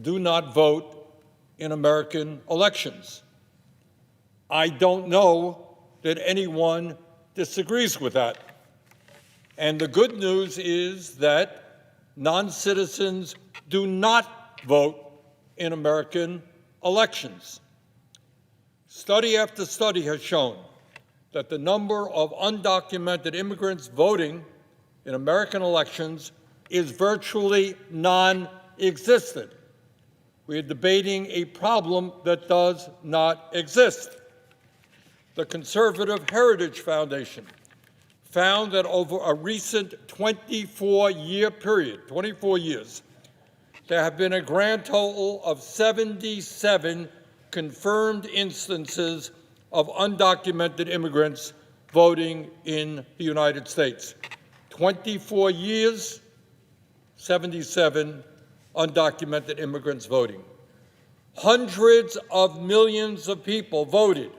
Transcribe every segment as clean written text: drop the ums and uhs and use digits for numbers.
do not vote in American elections. I don't know that anyone disagrees with that. And the good news is that non-citizens do not vote in American elections. Study after study has shown that the number of undocumented immigrants voting in American elections is virtually non-existent. We are debating a problem that does not exist. The Conservative Heritage Foundation found that over a recent 24-year period, 24 years, there have been a grand total of 77 confirmed instances of undocumented immigrants voting in the United States. 24 years, 77 undocumented immigrants voting. Hundreds of millions of people voted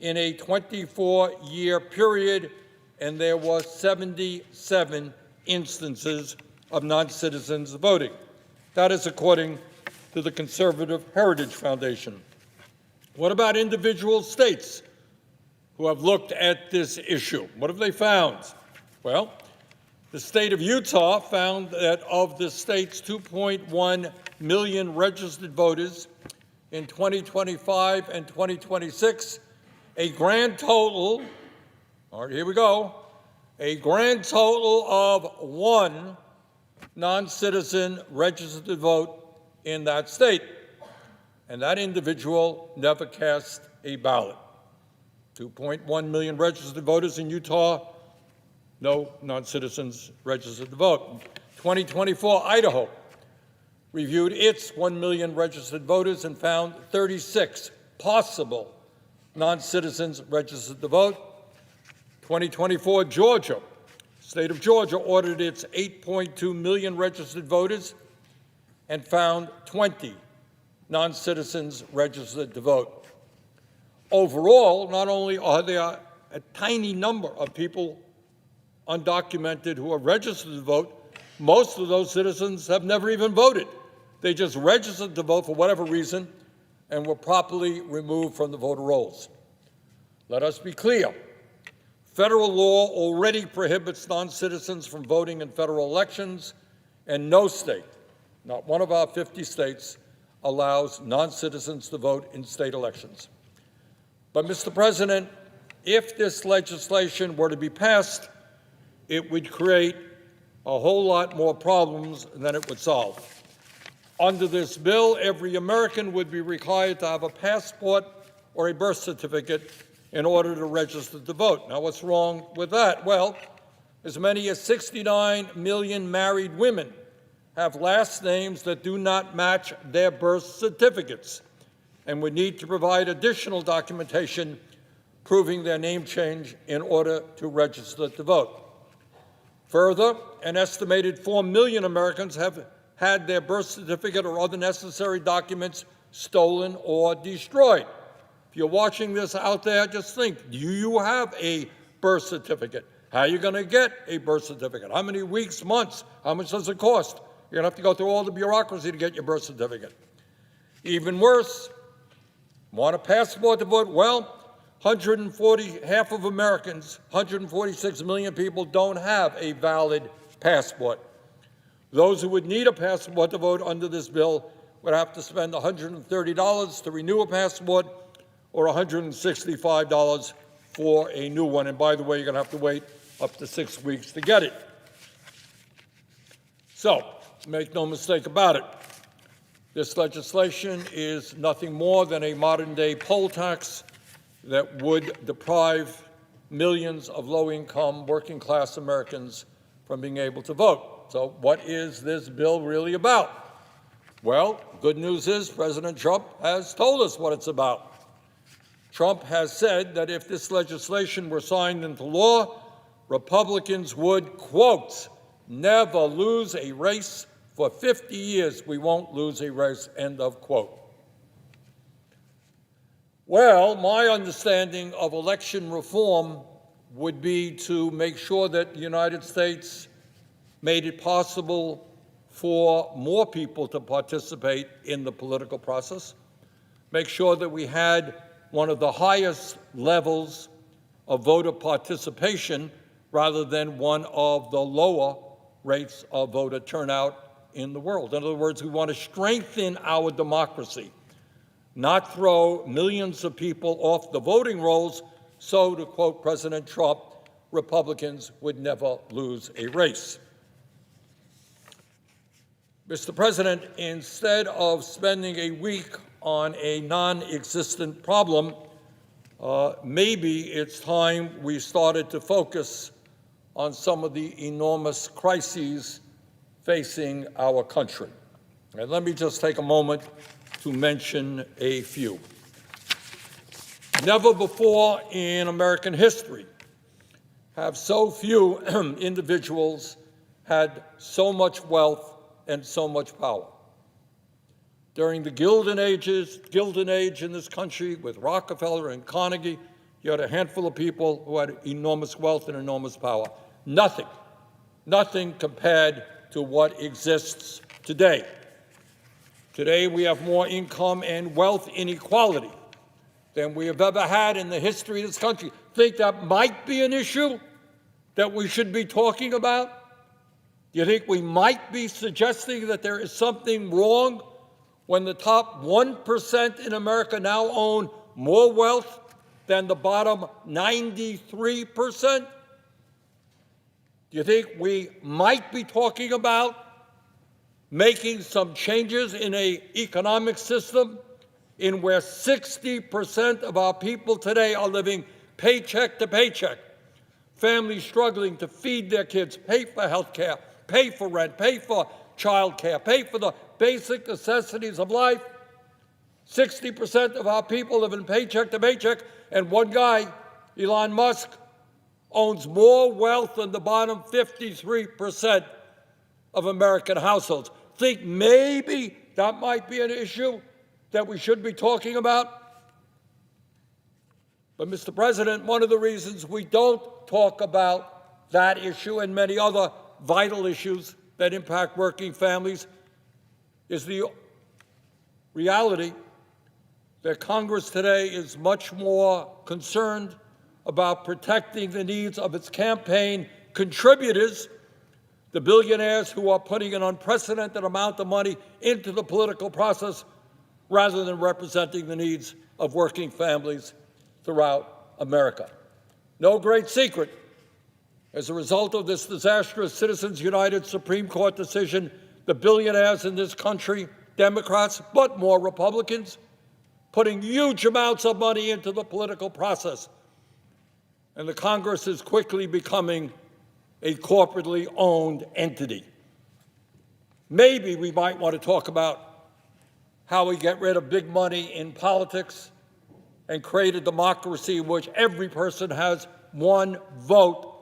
in a 24-year period, and there were 77 instances of non-citizens voting. That is according to the Conservative Heritage Foundation. What about individual states who have looked at this issue? What have they found? Well, the state of Utah found that of the state's 2.1 million registered voters in 2025 and 2026, a grand total, all right, here we go, a grand total of one non-citizen registered to vote in that state. And that individual never cast a ballot. 2.1 million registered voters in Utah, no non-citizens registered to vote. 2024, Idaho reviewed its 1 million registered voters and found 36 possible non-citizens registered to vote. 2024, Georgia, state of Georgia ordered its 8.2 million registered voters and found 20 non-citizens registered to vote. Overall, not only are there a tiny number of people undocumented who are registered to vote, most of those citizens have never even voted. They just registered to vote for whatever reason and were properly removed from the voter rolls. Let us be clear. Federal law already prohibits non-citizens from voting in federal elections, and no state, not one of our 50 states, allows non-citizens to vote in state elections. But, Mr. President, if this legislation were to be passed, it would create a whole lot more problems than it would solve. Under this bill, every American would be required to have a passport or a birth certificate in order to register to vote. Now, what's wrong with that? Well, as many as 69 million married women have last names that do not match their birth certificates and would need to provide additional documentation proving their name change in order to register to vote. Further, an estimated 4 million Americans have had their birth certificate or other necessary documents stolen or destroyed. If you're watching this out there, just think, do you have a birth certificate? How are you going to get a birth certificate? How many weeks, months? How much does it cost? You're going to have to go through all the bureaucracy to get your birth certificate. Even worse, want a passport to vote? Well, half of Americans, 146 million people, don't have a valid passport. Those who would need a passport to vote under this bill would have to spend $130 to renew a passport or $165 for a new one. And by the way, you're going to have to wait up to 6 weeks to get it. So, make no mistake about it. This legislation is nothing more than a modern-day poll tax that would deprive millions of low-income, working-class Americans from being able to vote. So what is this bill really about? Well, good news is President Trump has told us what it's about. Trump has said that if this legislation were signed into law, Republicans would, quote, never lose a race. For 50 years, we won't lose a race, end of quote. Well, my understanding of election reform would be to make sure that the United States made it possible for more people to participate in the political process, make sure that we had one of the highest levels of voter participation rather than one of the lower rates of voter turnout in the world. In other words, we want to strengthen our democracy, not throw millions of people off the voting rolls, so, to quote President Trump, Republicans would never lose a race. Mr. President, instead of spending a week on a non-existent problem, maybe it's time we started to focus on some of the enormous crises facing our country. And let me just take a moment to mention a few. Never before in American history have so few individuals had so much wealth and so much power. During the Gilded Age in this country with Rockefeller and Carnegie, you had a handful of people who had enormous wealth and enormous power. Nothing compared to what exists today. Today we have more income and wealth inequality than we have ever had in the history of this country. Think that might be an issue that we should be talking about? Do you think we might be suggesting that there is something wrong when the top 1% in America now own more wealth than the bottom 93%? Do you think we might be talking about making some changes in an economic system in where 60% of our people today are living paycheck to paycheck, families struggling to feed their kids, pay for health care, pay for rent, pay for child care, pay for the basic necessities of life? 60% of our people live in paycheck to paycheck, and one guy, Elon Musk, owns more wealth than the bottom 53% of American households. Think maybe that might be an issue that we should be talking about? But, Mr. President, one of the reasons we don't talk about that issue and many other vital issues that impact working families is the reality that Congress today is much more concerned about protecting the needs of its campaign contributors, the billionaires who are putting an unprecedented amount of money into the political process, rather than representing the needs of working families throughout America. No great secret. As a result of this disastrous Citizens United Supreme Court decision, the billionaires in this country, Democrats, but more Republicans, putting huge amounts of money into the political process. And the Congress is quickly becoming a corporately owned entity. Maybe we might want to talk about how we get rid of big money in politics and create a democracy in which every person has one vote,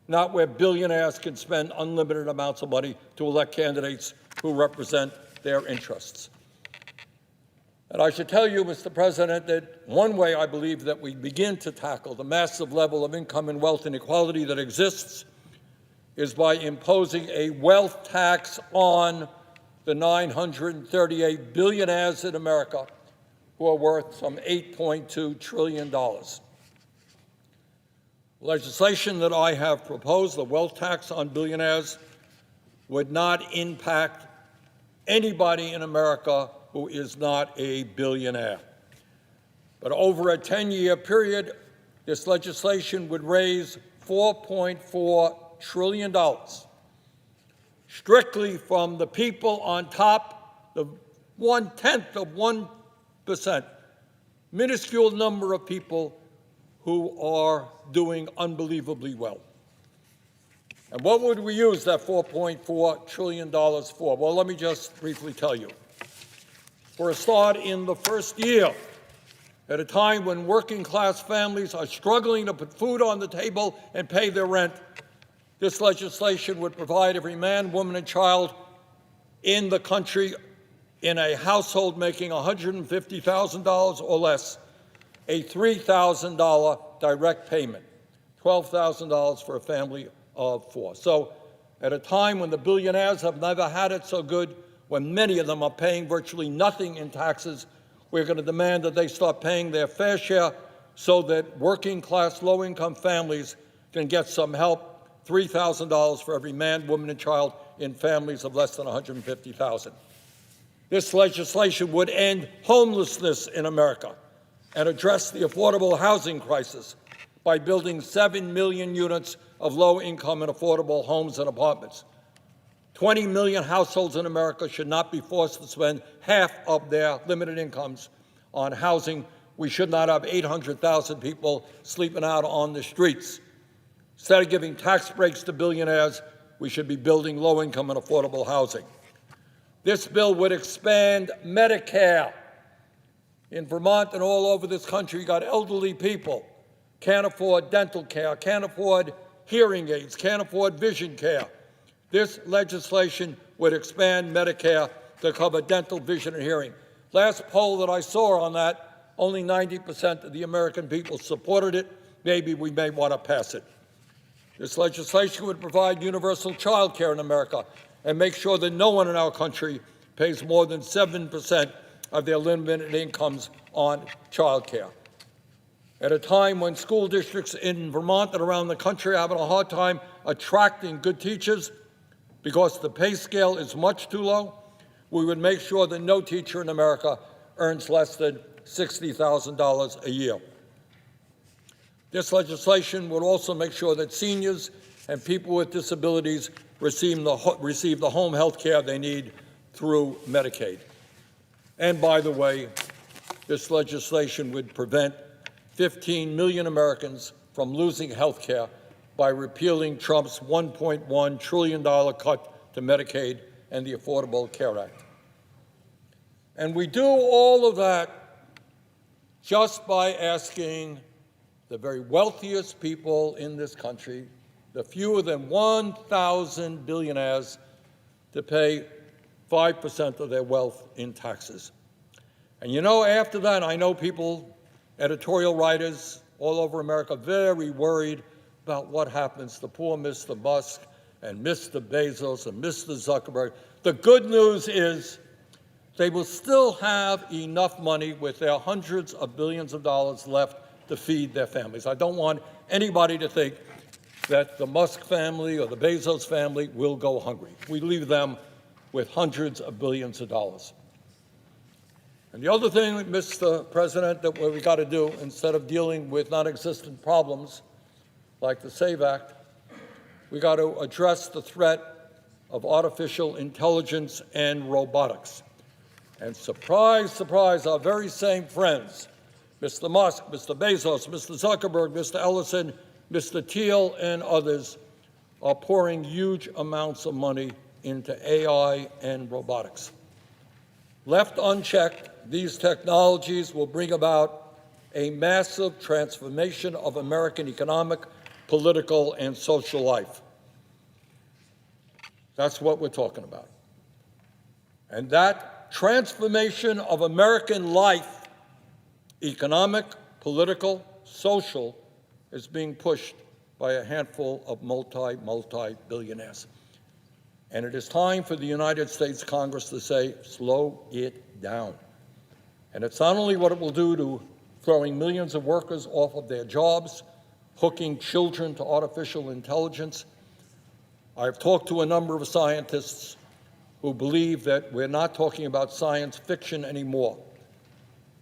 not where billionaires can spend unlimited amounts of money to elect candidates who represent their interests. And I should tell you, Mr. President, that one way I believe that we begin to tackle the massive level of income and wealth inequality that exists is by imposing a wealth tax on the 938 billionaires in America who are worth some $8.2 trillion. Legislation that I have proposed, the wealth tax on billionaires, would not impact anybody in America who is not a billionaire. But over a 10-year period, this legislation would raise $4.4 trillion, strictly from the people on top, the 1/10 of 1%, minuscule number of people who are doing unbelievably well. And what would we use that $4.4 trillion for? Well, let me just briefly tell you. For a start, in the first year, at a time when working-class families are struggling to put food on the table and pay their rent, this legislation would provide every man, woman, and child in the country in a household making $150,000 or less a $3,000 direct payment, $12,000 for a family of four. So At a time when the billionaires have never had it so good, when many of them are paying virtually nothing in taxes, we're going to demand that they start paying their fair share so that working-class, low-income families can get some help, $3,000 for every man, woman, and child in families of less than $150,000. This legislation would end homelessness in America and address the affordable housing crisis by building 7 million units of low-income and affordable homes and apartments. 20 million households in America should not be forced to spend half of their limited incomes on housing. We should not have 800,000 people sleeping out on the streets. Instead of giving tax breaks to billionaires, we should be building low-income and affordable housing. This bill would expand Medicare. In Vermont and all over this country, you got elderly people, can't afford dental care, can't afford hearing aids, can't afford vision care. This legislation would expand Medicare to cover dental, vision, and hearing. Last poll that I saw on that, only 90% of the American people supported it. Maybe we may want to pass it. This legislation would provide universal child care in America and make sure that no one in our country pays more than 7% of their limited incomes on child care. At a time when school districts in Vermont and around the country are having a hard time attracting good teachers because the pay scale is much too low, we would make sure that no teacher in America earns less than $60,000 a year. This legislation would also make sure that seniors and people with disabilities receive the home health care they need through Medicaid. And by the way, this legislation would prevent 15 million Americans from losing health care by repealing Trump's $1.1 trillion cut to Medicaid and the Affordable Care Act. And we do all of that just by asking the very wealthiest people in this country, the fewer than 1,000 billionaires, to pay 5% of their wealth in taxes. And you know, after that, I know people, editorial writers all over America, very worried about what happens to poor Mr. Musk and Mr. Bezos and Mr. Zuckerberg. The good news is they will still have enough money with their hundreds of billions of dollars left to feed their families. I don't want anybody to think that the Musk family or the Bezos family will go hungry. We leave them with hundreds of billions of dollars. And the other thing, Mr. President, that we got to do, instead of dealing with non-existent problems like the SAVE Act, we got to address the threat of artificial intelligence and robotics. And surprise, surprise, our very same friends, Mr. Musk, Mr. Bezos, Mr. Zuckerberg, Mr. Ellison, Mr. Thiel, and others are pouring huge amounts of money into AI and robotics. Left unchecked, these technologies will bring about a massive transformation of American economic, political, and social life. That's what we're talking about. And that transformation of American life, economic, political, social, is being pushed by a handful of multi-billionaires. And it is time for the United States Congress to say, slow it down. And it's not only what it will do to throwing millions of workers off of their jobs, hooking children to artificial intelligence. I've talked to a number of scientists who believe that we're not talking about science fiction anymore,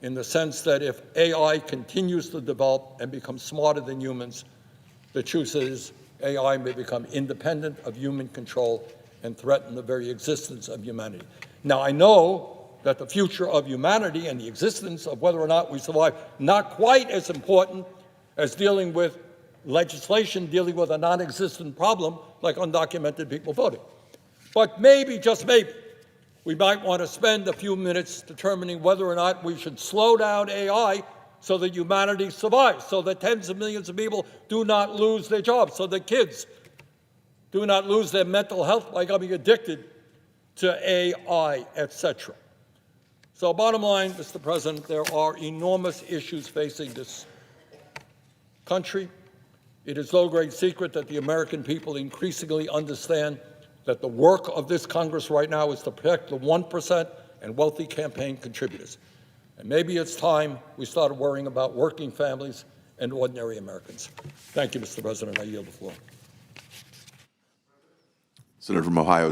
in the sense that if AI continues to develop and become smarter than humans, the truth is AI may become independent of human control and threaten the very existence of humanity. Now, I know that the future of humanity and the existence of whether or not we survive, not quite as important as dealing with legislation dealing with a non-existent problem like undocumented people voting. But maybe, just maybe, we might want to spend a few minutes determining whether or not we should slow down AI so that humanity survives, so that tens of millions of people do not lose their jobs, so that kids do not lose their mental health by becoming addicted to AI, etc. So bottom line, Mr. President, there are enormous issues facing this country, It is no great secret that the American people increasingly understand that the work of this Congress right now is to protect the 1% and wealthy campaign contributors. And maybe it's time we started worrying about working families and ordinary Americans. Thank you, Mr. President. I yield the floor. Senator from Ohio is